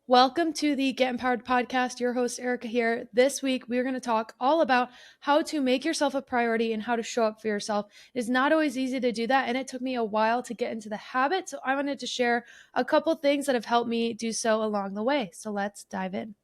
Welcome to the Get Empowered podcast. Your host, Erica, here. This week, we're going to talk all about how to make yourself a priority and how to show up for yourself. It is not always easy to do that, and it took me a while to get into the habit. So, I wanted to share a couple things that have helped me do so along the way. So, let's dive in.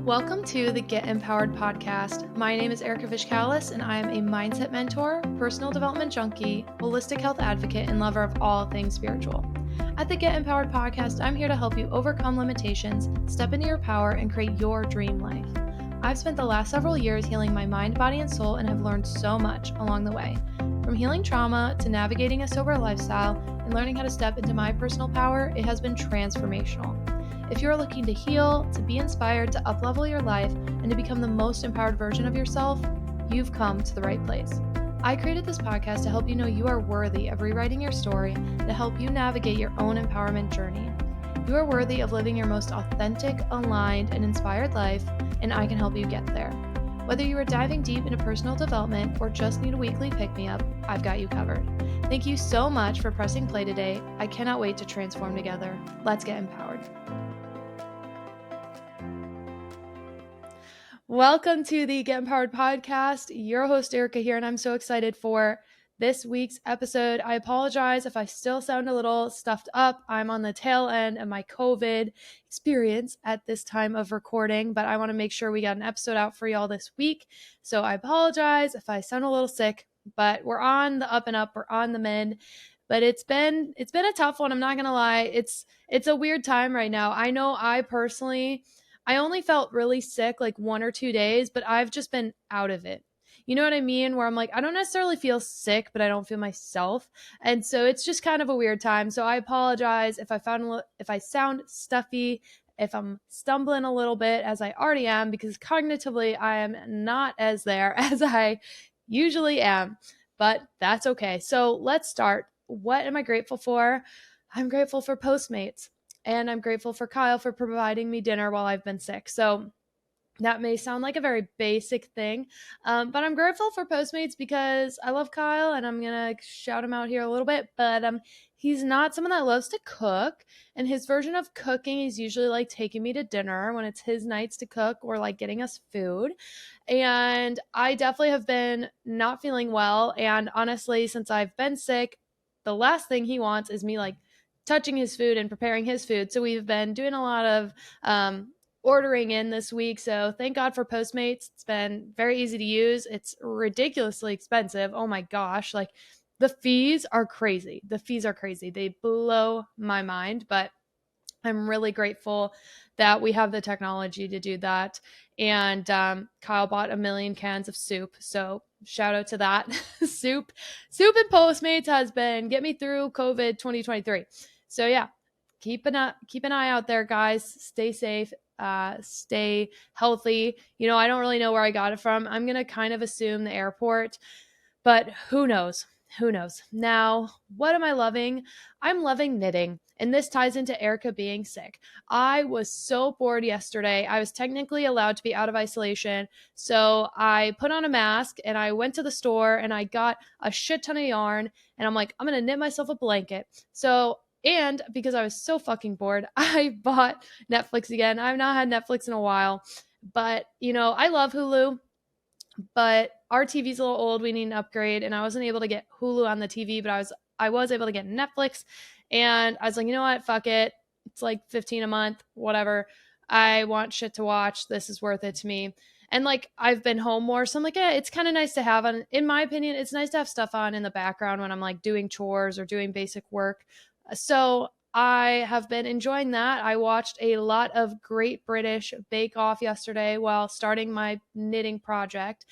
Welcome to the Get Empowered podcast. My name is Erica Vishkalis, and I am a mindset mentor, personal development junkie, holistic health advocate, and lover of all things spiritual. At the Get Empowered podcast, I'm here to help you overcome limitations, step into your power, and create your dream life. I've spent the last several years healing my mind, body, and soul, and have learned so much along the way. From healing trauma to navigating a sober lifestyle and learning how to step into my personal power, it has been transformational. If you're looking to heal, to be inspired, to uplevel your life, and to become the most empowered version of yourself, you've come to the right place. I created this podcast to help you know you are worthy of rewriting your story, to help you navigate your own empowerment journey. You are worthy of living your most authentic, aligned, and inspired life, and I can help you get there. Whether you are diving deep into personal development or just need a weekly pick-me-up, I've got you covered. Thank you so much for pressing play today. I cannot wait to transform together. Let's get empowered. Welcome to the Get Empowered podcast. Your host, Erica, here, and I'm so excited for this week's episode. I apologize if I still sound a little stuffed up. I'm on the tail end of my COVID experience at this time of recording, but I want to make sure we got an episode out for y'all this week. So I apologize if I sound a little sick, but we're on the up and up. We're on the mend. But it's been a tough one. I'm not gonna lie. It's a weird time right now. I know I only felt really sick like 1 or 2 days, but I've just been out of it. You know what I mean? Where I'm like, I don't necessarily feel sick, but I don't feel myself. And so it's just kind of a weird time. So I apologize if I sound stuffy, if I'm stumbling a little bit as I already am, because cognitively I am not as there as I usually am, but that's okay. So let's start. What am I grateful for? I'm grateful for Postmates. And I'm grateful for Kyle for providing me dinner while I've been sick. So that may sound like a very basic thing, but I'm grateful for Postmates because I love Kyle and I'm going to shout him out here a little bit, but he's not someone that loves to cook, and his version of cooking is usually like taking me to dinner when it's his nights to cook or like getting us food. And I definitely have been not feeling well, and honestly, since I've been sick, the last thing he wants is me like touching his food and preparing his food. So we've been doing a lot of ordering in this week. So thank God for Postmates. It's been very easy to use. It's ridiculously expensive. Oh my gosh. Like the fees are crazy. They blow my mind, but I'm really grateful that we have the technology to do that. And Kyle bought 1,000,000 cans of soup. So shout out to that. Soup and Postmates has been get me through COVID 2023. So yeah, keep an eye out there, guys. Stay safe. Stay healthy. I don't really know where I got it from. I'm going to kind of assume the airport, but who knows? Now, what am I loving? I'm loving knitting. And this ties into Erica being sick. I was so bored yesterday. I was technically allowed to be out of isolation. So I put on a mask and I went to the store and I got a shit ton of yarn. And I'm like, I'm going to knit myself a blanket. And because I was so fucking bored, I bought Netflix again. I've not had Netflix in a while. But, I love Hulu. But our TV's a little old. We need an upgrade. And I wasn't able to get Hulu on the TV, but I was able to get Netflix. And I was like, you know what? Fuck it. It's like $15 a month, whatever. I want shit to watch. This is worth it to me. And like, I've been home more. So I'm like, yeah, it's kind of nice to have on, in my opinion, it's nice to have stuff on in the background when I'm like doing chores or doing basic work. So I have been enjoying that. I watched a lot of Great British Bake Off yesterday while starting my knitting project.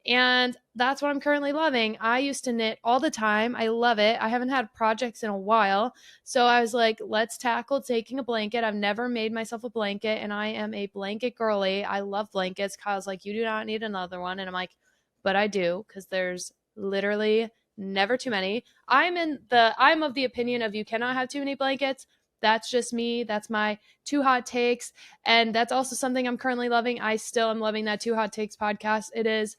And that's what I'm currently loving. I used to knit all the time. I love it. I haven't had projects in a while. So I was like, let's tackle taking a blanket. I've never made myself a blanket, and I am a blanket girly. I love blankets. Kyle's like, you do not need another one. And I'm like, but I do, because there's literally never too many. I'm of the opinion of you cannot have too many blankets. That's just me. That's my two hot takes. And that's also something I'm currently loving. I still am loving that two hot takes podcast. It is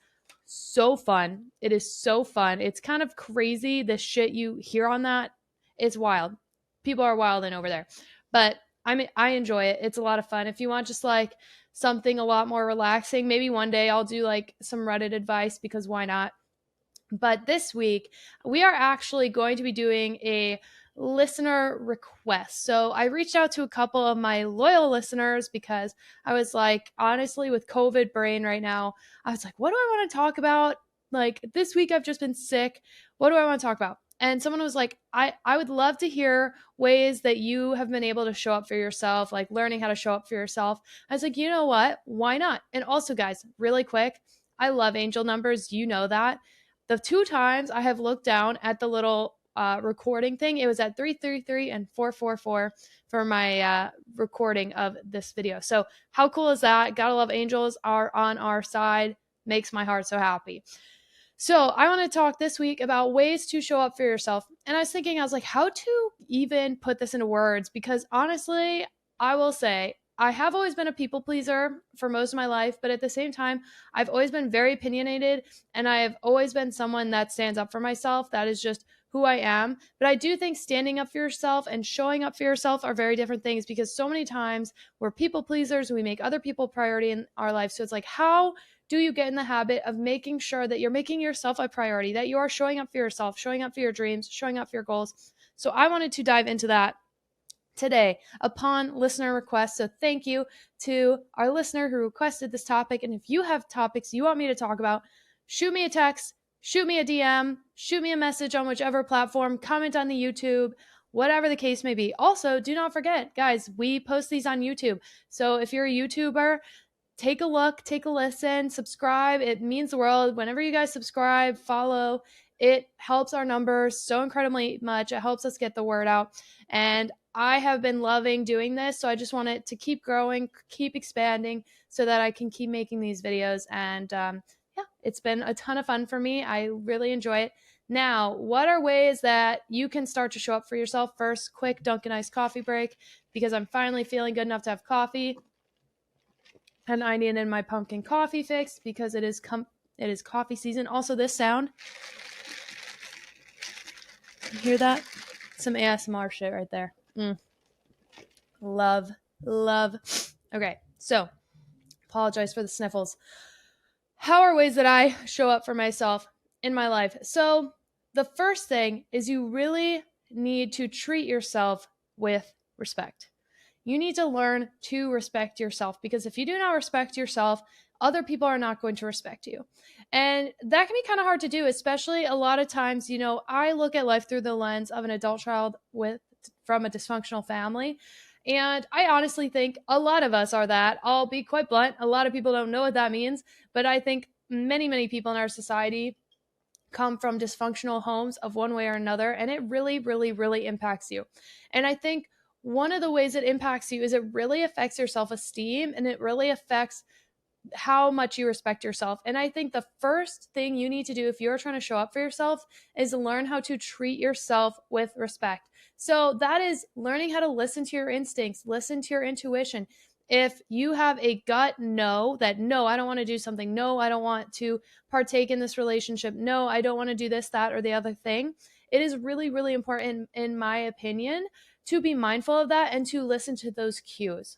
so fun. It is so fun. It's kind of crazy, the shit you hear on that. It's wild. People are wilding over there. But I enjoy it. It's a lot of fun. If you want just like something a lot more relaxing, maybe one day I'll do like some Reddit advice, because why not? But this week, we are actually going to be doing a listener request. So I reached out to a couple of my loyal listeners because I was like, honestly, with COVID brain right now, I was like, what do I want to talk about? Like this week, I've just been sick. What do I want to talk about? And someone was like, I would love to hear ways that you have been able to show up for yourself, like learning how to show up for yourself. I was like, you know what? Why not? And also, guys, really quick, I love angel numbers. You know that. The two times I have looked down at the little recording thing, it was at 333 and 444 for my recording of this video. So how cool is that? Gotta love angels are on our side. Makes my heart so happy. So I want to talk this week about ways to show up for yourself. And I was thinking, I was like, how to even put this into words? Because honestly, I will say, I have always been a people pleaser for most of my life, but at the same time, I've always been very opinionated, and I have always been someone that stands up for myself. That is just who I am. But I do think standing up for yourself and showing up for yourself are very different things, because so many times we're people pleasers, we make other people priority in our life. So it's like, how do you get in the habit of making sure that you're making yourself a priority, that you are showing up for yourself, showing up for your dreams, showing up for your goals? So I wanted to dive into that today upon listener request. So thank you to our listener who requested this topic. And if you have topics you want me to talk about, shoot me a text, shoot me a DM, shoot me a message on whichever platform, comment on the YouTube, whatever the case may be. Also, do not forget, guys, we post these on YouTube. So if you're a YouTuber, take a look, take a listen, subscribe. It means the world. Whenever you guys subscribe, follow, it helps our numbers so incredibly much. It helps us get the word out. And I have been loving doing this. So I just want it to keep growing, keep expanding so that I can keep making these videos. And yeah, it's been a ton of fun for me. I really enjoy it. Now, what are ways that you can start to show up for yourself? First, quick Dunkin' iced coffee break, because I'm finally feeling good enough to have coffee. And I need in my pumpkin coffee fix because it is coffee season. Also, this sound, you hear that? Some ASMR shit right there. Love. Okay, so apologize for the sniffles. How are ways that I show up for myself in my life? So the first thing is you really need to treat yourself with respect. You need to learn to respect yourself, because if you do not respect yourself, other people are not going to respect you. And that can be kind of hard to do, especially a lot of times, I look at life through the lens of an adult child from a dysfunctional family. And I honestly think a lot of us are that. I'll be quite blunt. A lot of people don't know what that means, but I think many, many people in our society come from dysfunctional homes of one way or another, and it really, really, really impacts you. And I think one of the ways it impacts you is it really affects your self-esteem, and it really affects how much you respect yourself. And I think the first thing you need to do if you're trying to show up for yourself is learn how to treat yourself with respect. So that is learning how to listen to your instincts, listen to your intuition. If you have a gut no, that no, I don't want to do something. No, I don't want to partake in this relationship. No, I don't want to do this, that, or the other thing. It is really, really important, in my opinion, to be mindful of that and to listen to those cues,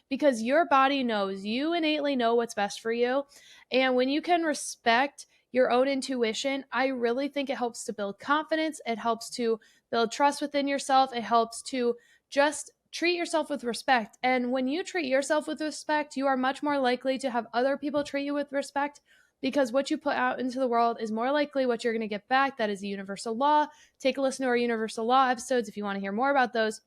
because your body knows, you innately know what's best for you. And when you can respect your own intuition, I really think it helps to build confidence. It helps to build trust within yourself. It helps to just treat yourself with respect. And when you treat yourself with respect, you are much more likely to have other people treat you with respect, because what you put out into the world is more likely what you're going to get back. That is a universal law. Take a listen to our universal law episodes if you want to hear more about those.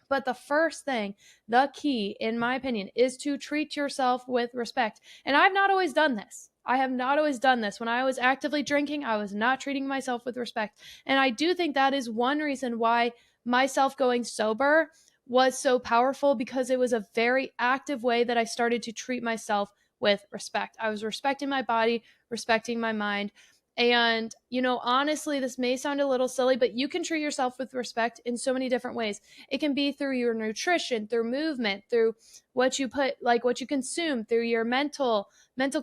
But the first thing, the key, in my opinion, is to treat yourself with respect. And I've not always done this. I have not always done this. When I was actively drinking, I was not treating myself with respect. And I do think that is one reason why myself going sober was so powerful, because it was a very active way that I started to treat myself with respect. I was respecting my body, respecting my mind. And, honestly, this may sound a little silly, but you can treat yourself with respect in so many different ways. It can be through your nutrition, through movement, through what you consume, through your mental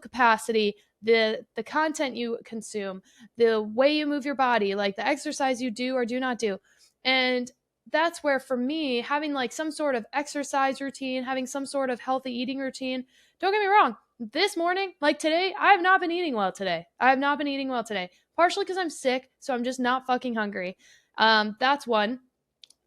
capacity, the content you consume, the way you move your body, like the exercise you do or do not do. And that's where, for me, having like some sort of exercise routine, having some sort of healthy eating routine, don't get me wrong, this morning, like today, I have not been eating well today. I have not been eating well today, partially because I'm sick, so I'm just not fucking hungry. That's one.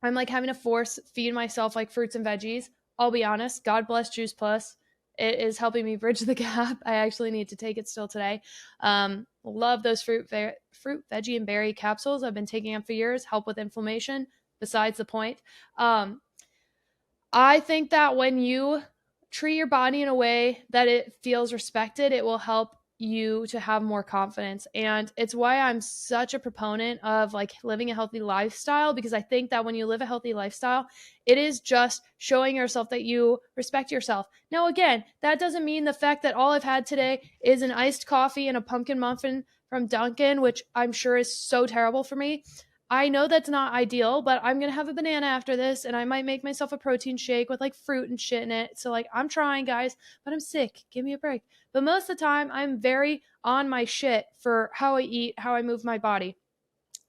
I'm like having to force feed myself like fruits and veggies. I'll be honest, God bless Juice Plus. It is helping me bridge the gap. I actually need to take it still today. Love those fruit, veggie, and berry capsules I've been taking them for years. Help with inflammation. Besides the point. I think that when you treat your body in a way that it feels respected, it will help you to have more confidence. And it's why I'm such a proponent of like living a healthy lifestyle, because I think that when you live a healthy lifestyle, it is just showing yourself that you respect yourself. Now, again, that doesn't mean the fact that all I've had today is an iced coffee and a pumpkin muffin from Dunkin', which I'm sure is so terrible for me. I know that's not ideal, but I'm going to have a banana after this, and I might make myself a protein shake with like fruit and shit in it. So, like, I'm trying, guys, but I'm sick. Give me a break. But most of the time, I'm very on my shit for how I eat, how I move my body.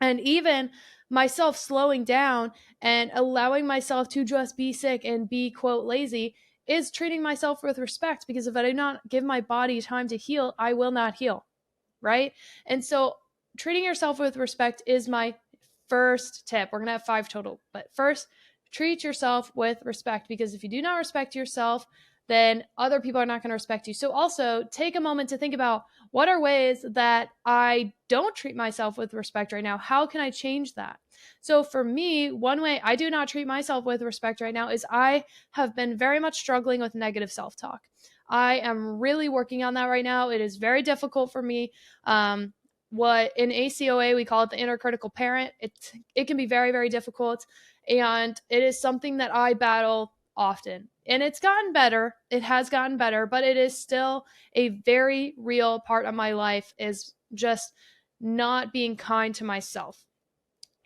And even myself slowing down and allowing myself to just be sick and be, quote, lazy is treating myself with respect, because if I do not give my body time to heal, I will not heal. Right. And so treating yourself with respect is my first tip. We're going to have 5 total, but first, treat yourself with respect, because if you do not respect yourself, then other people are not going to respect you. So also take a moment to think about, what are ways that I don't treat myself with respect right now? How can I change that? So for me, one way I do not treat myself with respect right now is I have been very much struggling with negative self-talk. I am really working on that right now. It is very difficult for me. What in ACOA we call it the inner critical parent. It can be very, very difficult, and it is something that I battle often. And it's gotten better. It has gotten better, but it is still a very real part of my life, is just not being kind to myself.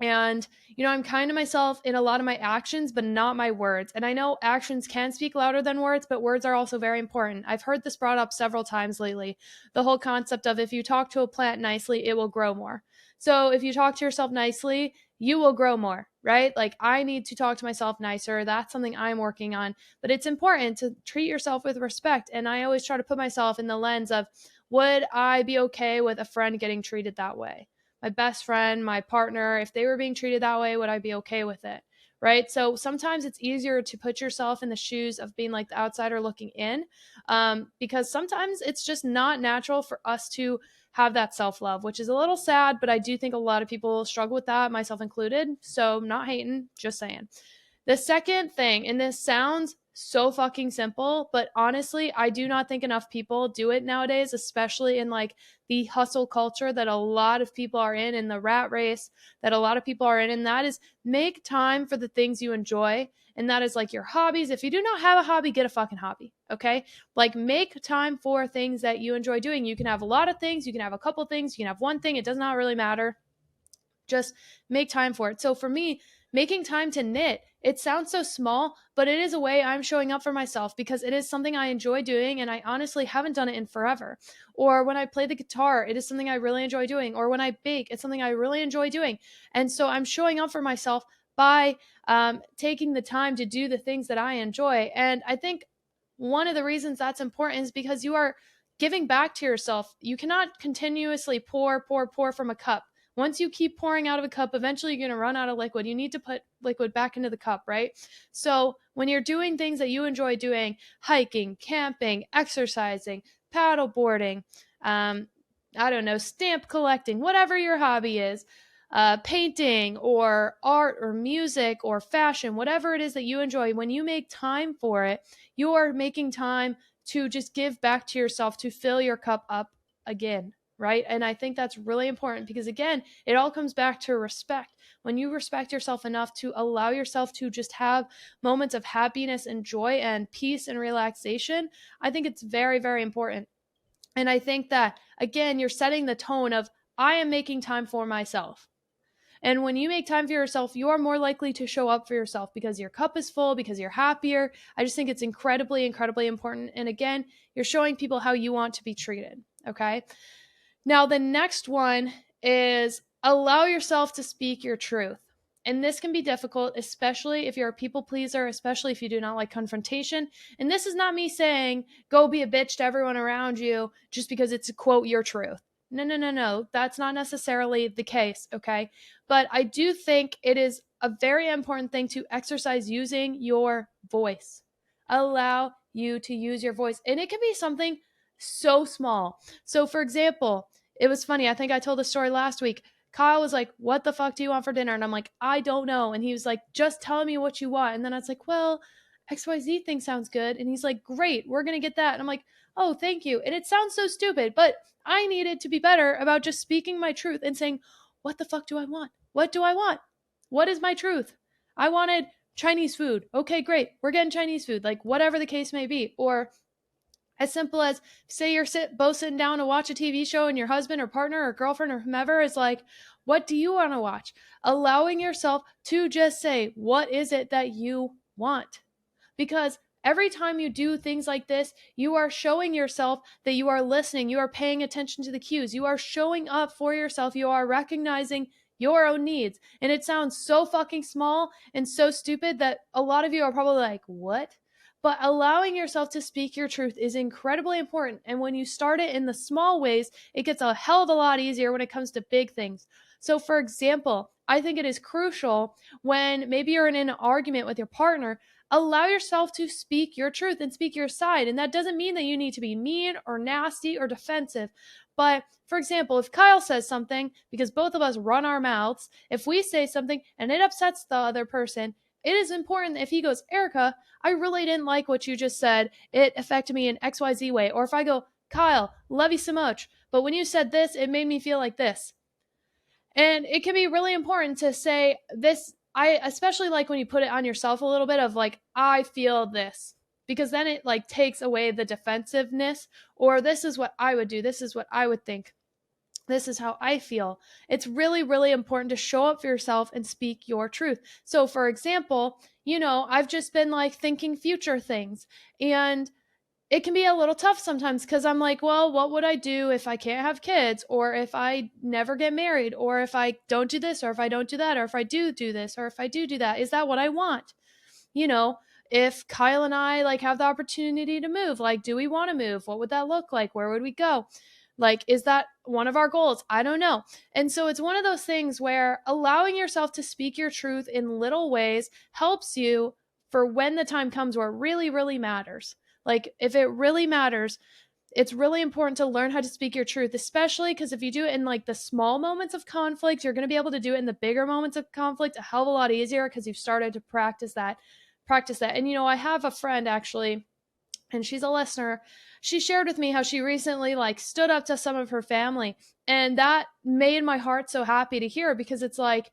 And, I'm kind to myself in a lot of my actions, but not my words. And I know actions can speak louder than words, but words are also very important. I've heard this brought up several times lately. The whole concept of, if you talk to a plant nicely, it will grow more. So if you talk to yourself nicely, you will grow more, right? Like, I need to talk to myself nicer. That's something I'm working on. But it's important to treat yourself with respect. And I always try to put myself in the lens of, would I be okay with a friend getting treated that way? My best friend, my partner, if they were being treated that way, would I be okay with it? Right. So sometimes it's easier to put yourself in the shoes of being like the outsider looking in, because sometimes it's just not natural for us to have that self-love, which is a little sad, but I do think a lot of people struggle with that, myself included. So not hating, just saying. The second thing, and this sounds so fucking simple, but honestly, I do not think enough people do it nowadays, especially in like the hustle culture that a lot of people are in the rat race that a lot of people are in. And that is, make time for the things you enjoy. And that is like your hobbies. If you do not have a hobby, get a fucking hobby. Okay. Like, make time for things that you enjoy doing. You can have a lot of things. You can have a couple things. You can have one thing. It does not really matter. Just make time for it. So for me, making time to knit, it sounds so small, but it is a way I'm showing up for myself, because it is something I enjoy doing, and I honestly haven't done it in forever. Or when I play the guitar, it is something I really enjoy doing. Or when I bake, it's something I really enjoy doing. And so I'm showing up for myself by taking the time to do the things that I enjoy. And I think one of the reasons that's important is because you are giving back to yourself. You cannot continuously pour from a cup. Once you keep pouring out of a cup, eventually you're going to run out of liquid. You need to put liquid back into the cup, right? So when you're doing things that you enjoy doing, hiking, camping, exercising, paddle boarding, I don't know, stamp collecting, whatever your hobby is, painting or art or music or fashion, whatever it is that you enjoy, when you make time for it, you are making time to just give back to yourself, to fill your cup up again. Right. And I think that's really important, because again, it all comes back to respect. When you respect yourself enough to allow yourself to just have moments of happiness and joy and peace and relaxation, I think it's very, very important. And I think that, again, you're setting the tone of, I am making time for myself. And when you make time for yourself, you are more likely to show up for yourself, because your cup is full, because you're happier. I just think it's incredibly, incredibly important. And again, you're showing people how you want to be treated. Okay. Now, the next one is allow yourself to speak your truth. And this can be difficult, especially if you're a people pleaser, especially if you do not like confrontation. And this is not me saying go be a bitch to everyone around you just because it's, quote, your truth. No, no, no, no. That's not necessarily the case. Okay. But I do think it is a very important thing to exercise using your voice. Allow you to use your voice. And it can be something so small. So, for example, it was funny. I think I told the story last week. Kyle was like, "What the fuck do you want for dinner?" And I'm like, "I don't know." And he was like, "Just tell me what you want." And then I was like, "Well, XYZ thing sounds good." And he's like, "Great, we're going to get that." And I'm like, "Oh, thank you." And it sounds so stupid, but I needed to be better about just speaking my truth and saying, "What the fuck do I want? What do I want? What is my truth?" I wanted Chinese food. Okay, great. We're getting Chinese food, like whatever the case may be. Or as simple as say you're both sitting down to watch a TV show and your husband or partner or girlfriend or whomever is like, what do you want to watch? Allowing yourself to just say, what is it that you want? Because every time you do things like this, you are showing yourself that you are listening, you are paying attention to the cues, you are showing up for yourself, you are recognizing your own needs. And it sounds so fucking small and so stupid that a lot of you are probably like, what? But allowing yourself to speak your truth is incredibly important. And when you start it in the small ways, it gets a hell of a lot easier when it comes to big things. So, for example, I think it is crucial when maybe you're in an argument with your partner, allow yourself to speak your truth and speak your side. And that doesn't mean that you need to be mean or nasty or defensive. But for example, if Kyle says something, because both of us run our mouths, if we say something and it upsets the other person, it is important if he goes, Erica, I really didn't like what you just said. It affected me in XYZ way. Or if I go, Kyle, love you so much, but when you said this, it made me feel like this. And it can be really important to say this. I especially like when you put it on yourself a little bit of like, I feel this, because then it like takes away the defensiveness, or this is what I would do. This is what I would think. This is how I feel. It's really, really important to show up for yourself and speak your truth. So, for example, I've just been like thinking future things, and it can be a little tough sometimes because I'm like, well, what would I do if I can't have kids, or if I never get married, or if I don't do this, or if I don't do that, or if I do do this, or if I do do that? Is that what I want? You know, if Kyle and I like have the opportunity to move, like, do we want to move? What would that look like? Where would we go? Like, is that one of our goals? I don't know. And so it's one of those things where allowing yourself to speak your truth in little ways helps you for when the time comes where it really, really matters. Like, if it really matters, it's really important to learn how to speak your truth, especially because if you do it in like the small moments of conflict, you're going to be able to do it in the bigger moments of conflict a hell of a lot easier because you've started to practice that. And I have a friend actually, and she's a listener. She shared with me how she recently like stood up to some of her family, and that made my heart so happy to hear, because it's like,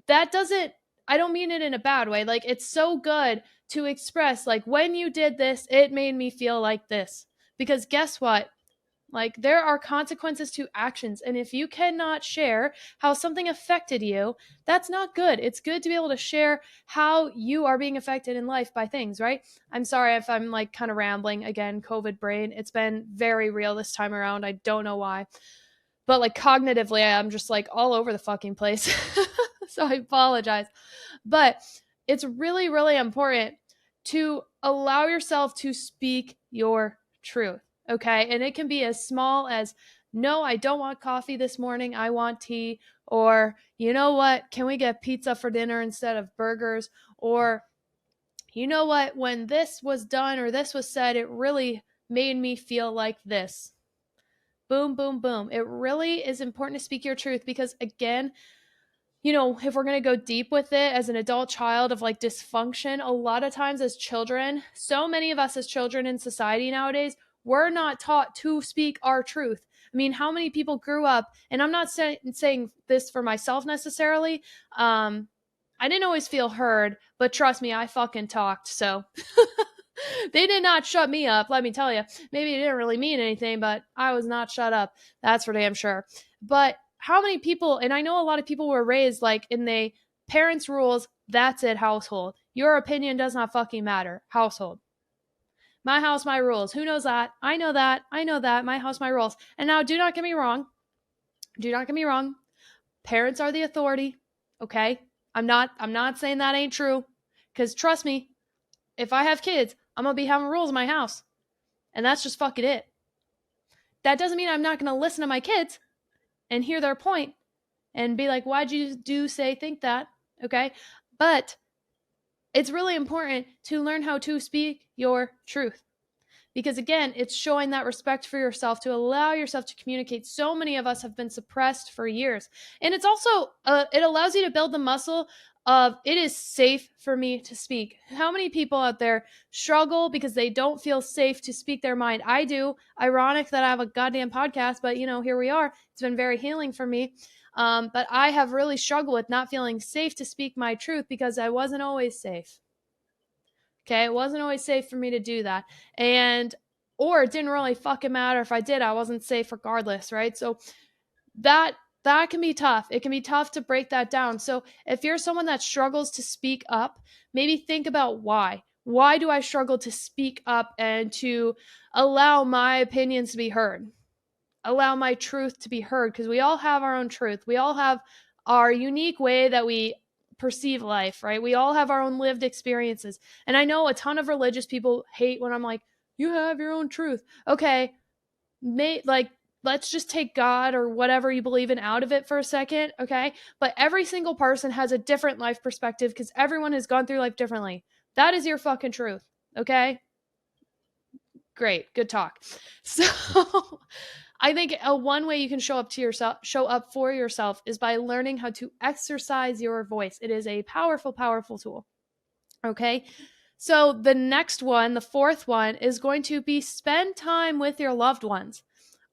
that doesn't, I don't mean it in a bad way. Like, it's so good to express, like, when you did this, it made me feel like this. Because guess what? Like, there are consequences to actions. And if you cannot share how something affected you, that's not good. It's good to be able to share how you are being affected in life by things, right? I'm sorry if I'm like kind of rambling again, COVID brain. It's been very real this time around. I don't know why. But like cognitively, I'm just like all over the fucking place. So I apologize. But it's really, really important to allow yourself to speak your truth. Okay. And it can be as small as, no, I don't want coffee this morning. I want tea. Or, you know what? Can we get pizza for dinner instead of burgers? Or, you know what? When this was done or this was said, it really made me feel like this. Boom, boom, boom. It really is important to speak your truth because, again, if we're going to go deep with it as an adult child of like dysfunction, a lot of times as children, so many of us as children in society nowadays, we're not taught to speak our truth. I mean, how many people grew up, and I'm not saying this for myself necessarily. I didn't always feel heard, but trust me, I fucking talked. So they did not shut me up, let me tell you. Maybe it didn't really mean anything, but I was not shut up. That's for damn sure. But how many people, and I know a lot of people were raised like in the parents' rules, that's it, household. Your opinion does not fucking matter, household. My house, my rules. Who knows that? I know that. I know that. My house, my rules. And now, do not get me wrong. Do not get me wrong. Parents are the authority. Okay? I'm not saying that ain't true. Because trust me, if I have kids, I'm going to be having rules in my house. And that's just fucking it. That doesn't mean I'm not going to listen to my kids and hear their point and be like, why'd you do, say, think that? Okay? But it's really important to learn how to speak your truth. Because again, it's showing that respect for yourself to allow yourself to communicate. So many of us have been suppressed for years. And it's also, it allows you to build the muscle of it is safe for me to speak. How many people out there struggle because they don't feel safe to speak their mind? I do. Ironic that I have a goddamn podcast, but here we are. It's been very healing for me. But I have really struggled with not feeling safe to speak my truth because I wasn't always safe. Okay, it wasn't always safe for me to do that. Or it didn't really fucking matter if I did. I wasn't safe regardless, right? So that can be tough. It can be tough to break that down. So if you're someone that struggles to speak up, maybe think about why. Why do I struggle to speak up and to allow my opinions to be heard? Allow my truth to be heard, because we all have our own truth. We all have our unique way that we perceive life, right? We all have our own lived experiences. And I know a ton of religious people hate when I'm like, you have your own truth. Okay, let's just take God or whatever you believe in out of it for a second, okay? But every single person has a different life perspective because everyone has gone through life differently. That is your fucking truth, okay? Great, good talk. So I think one way you can show up for yourself is by learning how to exercise your voice. It is a powerful, powerful tool. Okay. So the next one, the fourth one, is going to be spend time with your loved ones.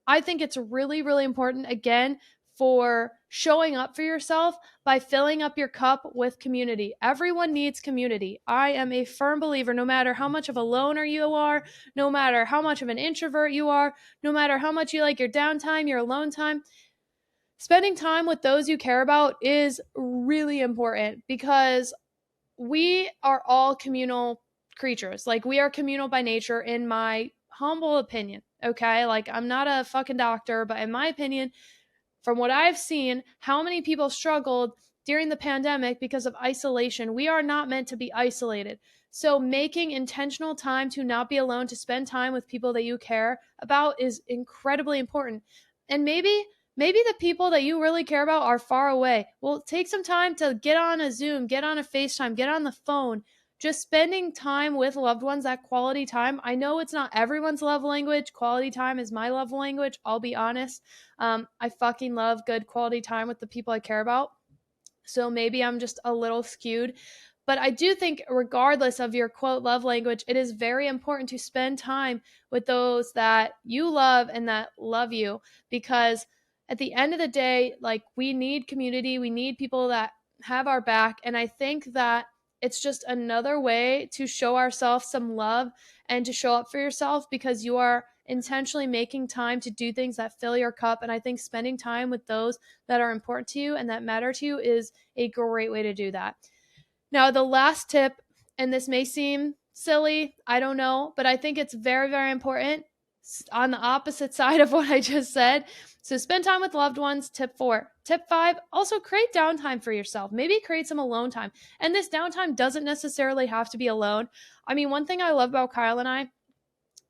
I think it's really, really important, again, for showing up for yourself by filling up your cup with community. Everyone needs community. I am a firm believer, no matter how much of a loner you are, no matter how much of an introvert you are, no matter how much you like your downtime, your alone time, spending time with those you care about is really important because we are all communal creatures. Like, we are communal by nature, in my humble opinion. Okay. Like, I'm not a fucking doctor, but in my opinion, from what I've seen, how many people struggled during the pandemic because of isolation. We are not meant to be isolated. So, making intentional time to not be alone, to spend time with people that you care about, is incredibly important. And maybe the people that you really care about are far away. Well, take some time to get on a Zoom, get on a FaceTime, get on the phone. Just spending time with loved ones, that quality time. I know it's not everyone's love language. Quality time is my love language. I'll be honest. I fucking love good quality time with the people I care about. So maybe I'm just a little skewed. But I do think, regardless of your quote love language, it is very important to spend time with those that you love and that love you, because at the end of the day, like, we need community, we need people that have our back. And I think that it's just another way to show ourselves some love and to show up for yourself, because you are intentionally making time to do things that fill your cup. And I think spending time with those that are important to you and that matter to you is a great way to do that. Now, the last tip, and this may seem silly, I don't know, but I think it's very, very important, on the opposite side of what I just said. So spend time with loved ones, tip 4. Tip 5, also create downtime for yourself. Maybe create some alone time. And this downtime doesn't necessarily have to be alone. I mean, one thing I love about Kyle and I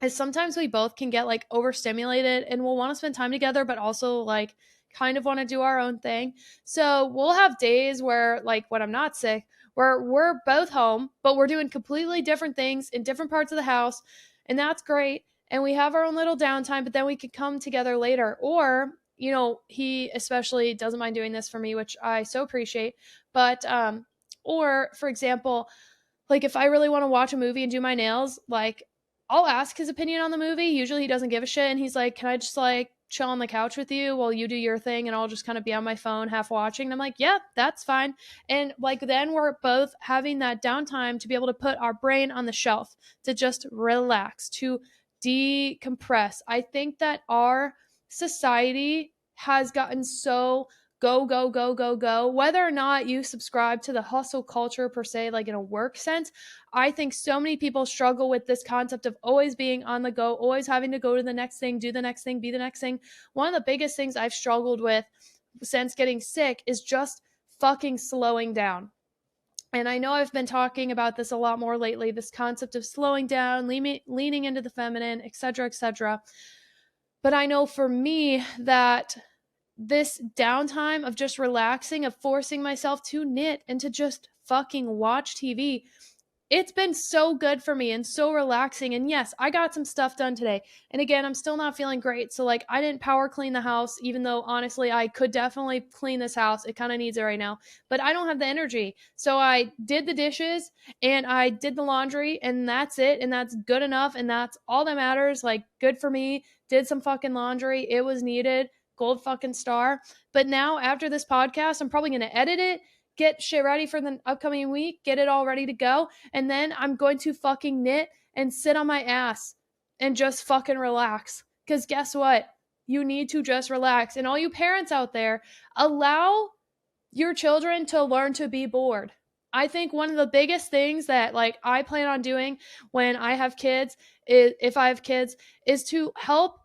is sometimes we both can get like overstimulated and we'll want to spend time together, but also like kind of want to do our own thing. So we'll have days where, like, when I'm not sick, where we're both home, but we're doing completely different things in different parts of the house. And that's great. And we have our own little downtime, but then we could come together later. Or, he especially doesn't mind doing this for me, which I so appreciate. But, or for example, like, if I really want to watch a movie and do my nails, like, I'll ask his opinion on the movie. Usually he doesn't give a shit, and he's like, "Can I just like chill on the couch with you while you do your thing and I'll just kind of be on my phone half watching?" And I'm like, "Yeah, that's fine." And like, then we're both having that downtime to be able to put our brain on the shelf, to just relax, to decompress. I think that our society has gotten so go, go, go, go, go. Whether or not you subscribe to the hustle culture per se, like in a work sense, I think so many people struggle with this concept of always being on the go, always having to go to the next thing, do the next thing, be the next thing. One of the biggest things I've struggled with since getting sick is just fucking slowing down. And I know I've been talking about this a lot more lately, this concept of slowing down, leaning into the feminine, etc., etc. But I know for me that this downtime of just relaxing, of forcing myself to knit and to just fucking watch TV, it's been so good for me and so relaxing. And yes, I got some stuff done today. And again, I'm still not feeling great. So, like, I didn't power clean the house, even though honestly, I could definitely clean this house. It kind of needs it right now, but I don't have the energy. So, I did the dishes and I did the laundry, and that's it. And that's good enough. And that's all that matters. Like, good for me. Did some fucking laundry. It was needed. Gold fucking star. But now, after this podcast, I'm probably going to edit it, get shit ready for the upcoming week, get it all ready to go, and then I'm going to fucking knit and sit on my ass and just fucking relax. Because guess what? You need to just relax. And all you parents out there, allow your children to learn to be bored. I think one of the biggest things that like I plan on doing when I have kids is if I have kids is to help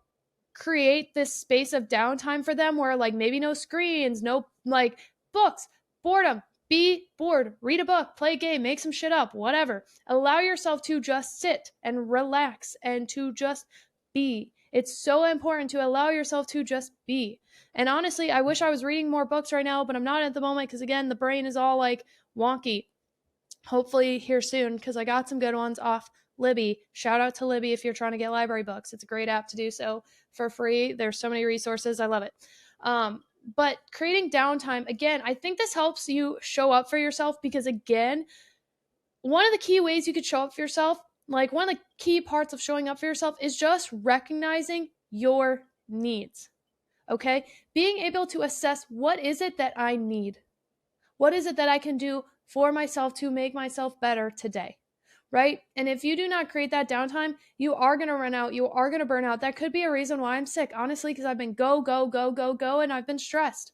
create this space of downtime for them where like maybe no screens, no like books, boredom, be bored, read a book, play a game, make some shit up, whatever. Allow yourself to just sit and relax and to just be. It's so important to allow yourself to just be. And honestly, I wish I was reading more books right now, but I'm not at the moment because again, the brain is all like wonky. Hopefully here soon because I got some good ones off Libby. Shout out to Libby if you're trying to get library books. It's a great app to do so for free. There's so many resources. I love it. But creating downtime, again, I think this helps you show up for yourself because, again, one of the key ways you could show up for yourself, like one of the key parts of showing up for yourself is just recognizing your needs. Okay? Being able to assess what is it that I need? What is it that I can do for myself to make myself better today? Right? And if you do not create that downtime, you are going to run out. You are going to burn out. That could be a reason why I'm sick, honestly, because I've been go, go, go, go, go, and I've been stressed.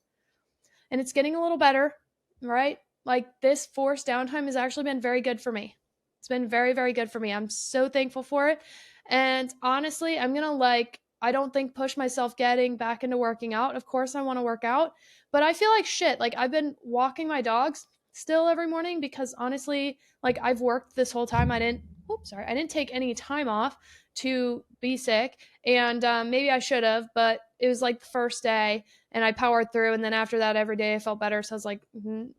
And it's getting a little better, right? Like this forced downtime has actually been very good for me. It's been very, very good for me. I'm so thankful for it. And honestly, I'm going to I don't think push myself getting back into working out. Of course, I want to work out, but I feel like shit. Like I've been walking my dogs still every morning because honestly, like I've worked this whole time. I didn't take any time off to be sick. And maybe I should have, but it was like the first day and I powered through. And then after that, every day I felt better. So I was like,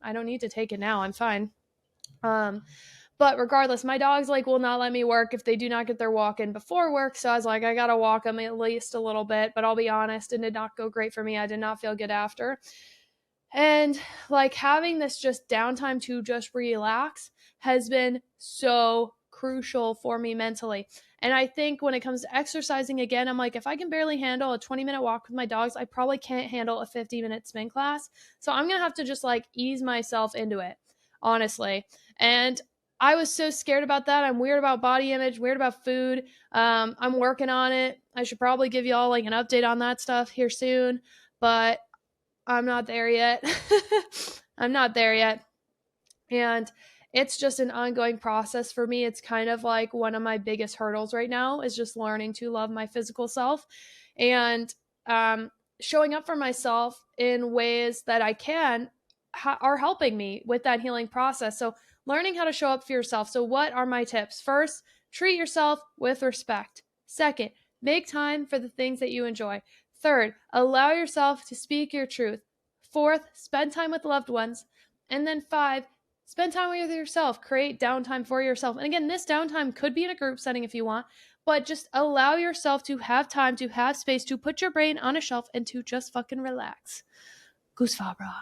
I don't need to take it now. I'm fine. But regardless, my dogs like will not let me work if they do not get their walk in before work. So I was like, I gotta walk them at least a little bit. But I'll be honest, it did not go great for me. I did not feel good after. And like having this just downtime to just relax has been so crucial for me mentally. And I think when it comes to exercising again, I'm like, if I can barely handle a 20-minute walk with my dogs, I probably can't handle a 50-minute spin class. So I'm going to have to just like ease myself into it, honestly. And I was so scared about that. I'm weird about body image, weird about food. I'm working on it. I should probably give you all like an update on that stuff here soon, but I'm not there yet. I'm not there yet. And it's just an ongoing process for me. It's kind of like one of my biggest hurdles right now is just learning to love my physical self and showing up for myself in ways that I can are helping me with that healing process. So learning how to show up for yourself. So what are my tips? First, treat yourself with respect. Second, make time for the things that you enjoy. Third, allow yourself to speak your truth. Fourth, spend time with loved ones. And then five, spend time with yourself. Create downtime for yourself. And again, this downtime could be in a group setting if you want, but just allow yourself to have time, to have space, to put your brain on a shelf and to just fucking relax. Goose Fabra.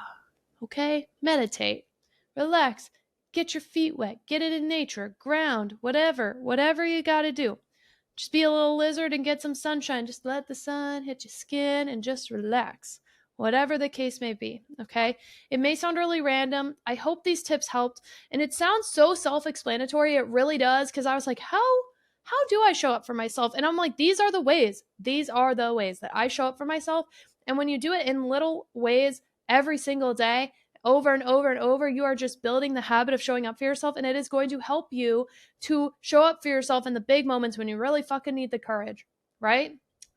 Okay? Meditate. Relax. Get your feet wet. Get it in nature. Ground. Whatever you gotta do. Just be a little lizard and get some sunshine. Just let the sun hit your skin and just relax. Whatever the case may be, okay? It may sound really random. I hope these tips helped. And it sounds so self-explanatory. It really does, because I was like, how do I show up for myself? And I'm like, these are the ways. These are the ways that I show up for myself. And when you do it in little ways every single day, over and over and over, you are just building the habit of showing up for yourself, and it is going to help you to show up for yourself in the big moments when you really fucking need the courage, right?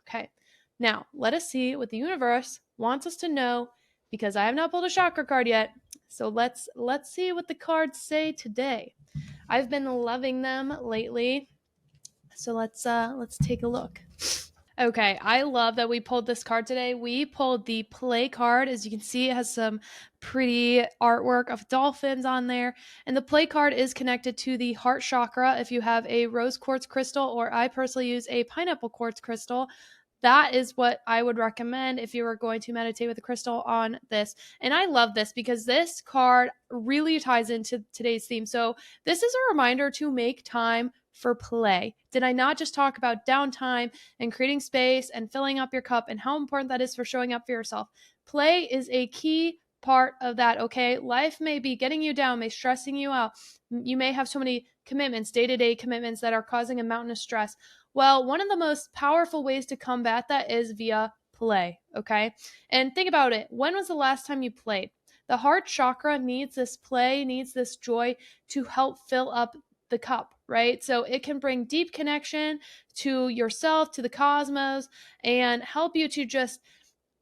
Okay. Now, let us see what the universe wants us to know, because I have not pulled a chakra card yet. So let's see what the cards say today. I've been loving them lately. So let's take a look. Okay, I love that we pulled this card today. We pulled the play card. As you can see, it has some pretty artwork of dolphins on there. And the play card is connected to the heart chakra. If you have a rose quartz crystal, or I personally use a pineapple quartz crystal, that is what I would recommend if you were going to meditate with a crystal on this. And I love this because this card really ties into today's theme. So this is a reminder to make time for play. Did I not just talk about downtime and creating space and filling up your cup and how important that is for showing up for yourself? Play is a key part of that, okay? Life may be getting you down, may stressing you out. You may have so many commitments, day-to-day commitments that are causing a mountain of stress. Well, one of the most powerful ways to combat that is via play, okay? And think about it. When was the last time you played? The heart chakra needs this play, needs this joy to help fill up the cup, right? So it can bring deep connection to yourself, to the cosmos, and help you to just,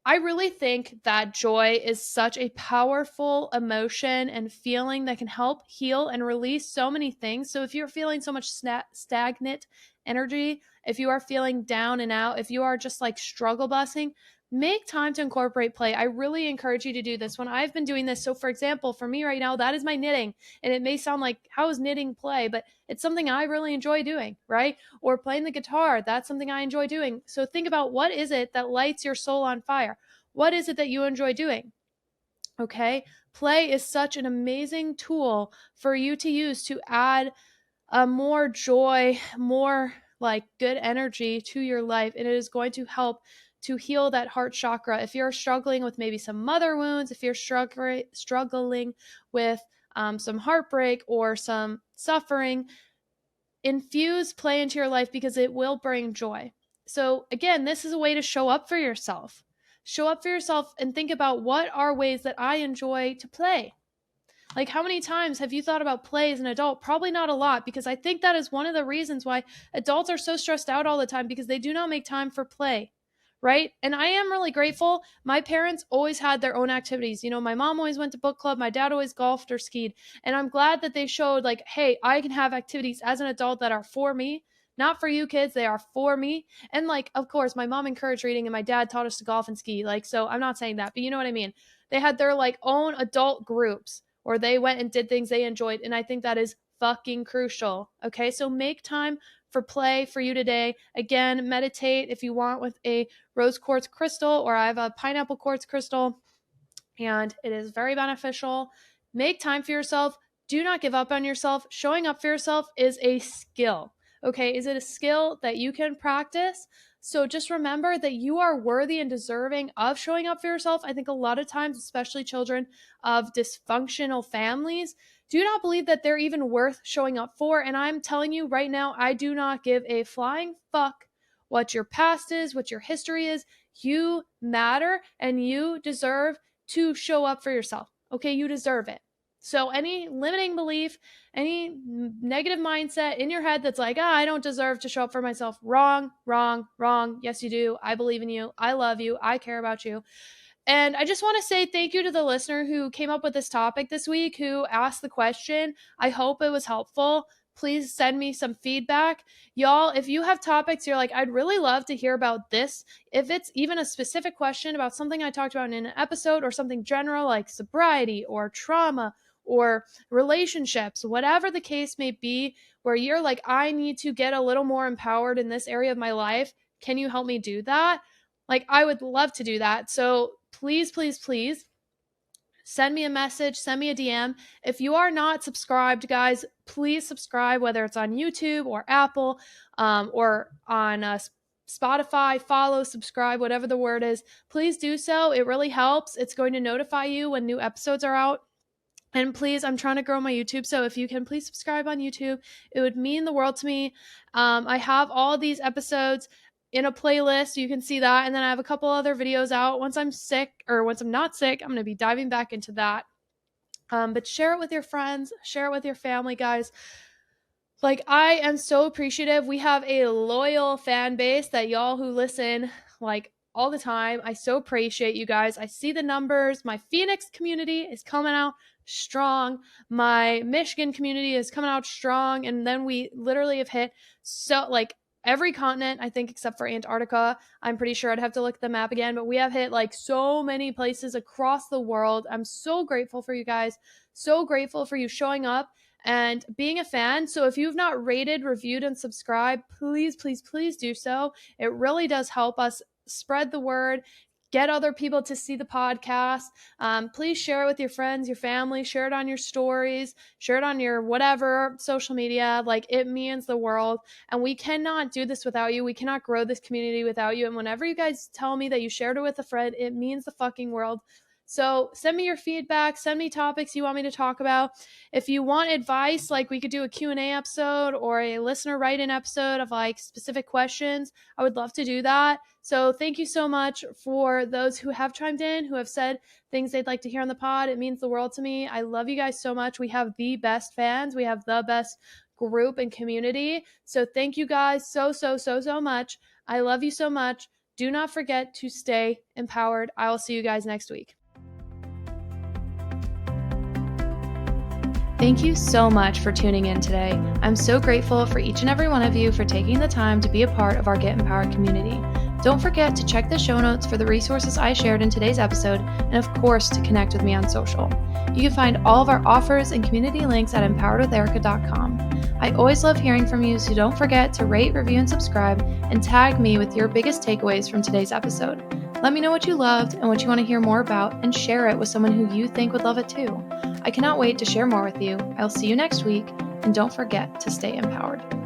I really think that joy is such a powerful emotion and feeling that can help heal and release so many things. So if you're feeling so much stagnant energy, if you are feeling down and out, if you are just like struggle busing, make time to incorporate play. I really encourage you to do this. When I've been doing this, so for example, for me right now, that is my knitting. And it may sound like, how is knitting play? But it's something I really enjoy doing, right? Or playing the guitar, that's something I enjoy doing. So think about, what is it that lights your soul on fire? What is it that you enjoy doing? Okay. Play is such an amazing tool for you to use to add more joy, more like good energy to your life. And it is going to help to heal that heart chakra. If you're struggling with maybe some mother wounds, if you're struggling with some heartbreak or some suffering, infuse play into your life because it will bring joy. So, again, this is a way to show up for yourself. Show up for yourself and think about, what are ways that I enjoy to play? Like, how many times have you thought about play as an adult? Probably not a lot, because I think that is one of the reasons why adults are so stressed out all the time, because they do not make time for play, right? And I am really grateful. My parents always had their own activities. You know, my mom always went to book club, my dad always golfed or skied. And I'm glad that they showed, like, hey, I can have activities as an adult that are for me. Not for you kids, they are for me. And like, of course, my mom encouraged reading and my dad taught us to golf and ski. Like, so I'm not saying that, but you know what I mean? They had their like own adult groups, or they went and did things they enjoyed. And I think that is fucking crucial. Okay. So make time for play for you today. Again, meditate if you want with a rose quartz crystal, or I have a pineapple quartz crystal, and it is very beneficial. Make time for yourself. Do not give up on yourself. Showing up for yourself is a skill. Okay. Is it a skill that you can practice? So just remember that you are worthy and deserving of showing up for yourself. I think a lot of times, especially children of dysfunctional families, do not believe that they're even worth showing up for. And I'm telling you right now, I do not give a flying fuck what your past is, what your history is. You matter and you deserve to show up for yourself. Okay, you deserve it. So any limiting belief, any negative mindset in your head that's like, I don't deserve to show up for myself. Wrong, wrong, wrong. Yes, you do. I believe in you. I love you. I care about you. And I just want to say thank you to the listener who came up with this topic this week, who asked the question. I hope it was helpful. Please send me some feedback. Y'all, if you have topics you're like, I'd really love to hear about this, if it's even a specific question about something I talked about in an episode, or something general like sobriety or trauma or relationships, whatever the case may be, where you're like, I need to get a little more empowered in this area of my life, can you help me do that? Like, I would love to do that. So please, please, please send me a message, send me a DM. If you are not subscribed, guys, please subscribe, whether it's on YouTube or Apple, or on Spotify. Follow, subscribe, whatever the word is. Please do so. It really helps. It's going to notify you when new episodes are out. And please, I'm trying to grow my YouTube, so if you can please subscribe on YouTube, it would mean the world to me. I have all these episodes in a playlist, so you can see that. And then I have a couple other videos out. Once I'm sick, or once I'm not sick, I'm going to be diving back into that. But share it with your friends, share it with your family, guys. Like, I am so appreciative. We have a loyal fan base that y'all who listen, like, all the time. I so appreciate you guys. I see the numbers. My Phoenix community is coming out strong. My Michigan community is coming out strong. And then we literally have hit every continent, I think, except for Antarctica. I'm pretty sure I'd have to look at the map again, but we have hit like so many places across the world. I'm so grateful for you guys. So grateful for you showing up and being a fan. So if you've not rated, reviewed, and subscribed, please, please, please do so. It really does help us spread the word, get other people to see the podcast. Please share it with your friends, your family, share it on your stories, share it on your whatever social media. Like, it means the world. And we cannot do this without you. We cannot grow this community without you. And whenever you guys tell me that you shared it with a friend, it means the fucking world. So send me your feedback, send me topics you want me to talk about. If you want advice, like we could do a Q&A episode or a listener write-in episode of like specific questions, I would love to do that. So thank you so much for those who have chimed in, who have said things they'd like to hear on the pod. It means the world to me. I love you guys so much. We have the best fans. We have the best group and community. So thank you guys so much. I love you so much. Do not forget to stay empowered. I will see you guys next week. Thank you so much for tuning in today. I'm so grateful for each and every one of you for taking the time to be a part of our Get Empowered community. Don't forget to check the show notes for the resources I shared in today's episode, and of course to connect with me on social. You can find all of our offers and community links at empoweredwitherica.com. I always love hearing from you, so don't forget to rate, review, and subscribe, and tag me with your biggest takeaways from today's episode. Let me know what you loved and what you want to hear more about, and share it with someone who you think would love it too. I cannot wait to share more with you. I'll see you next week, and don't forget to stay empowered.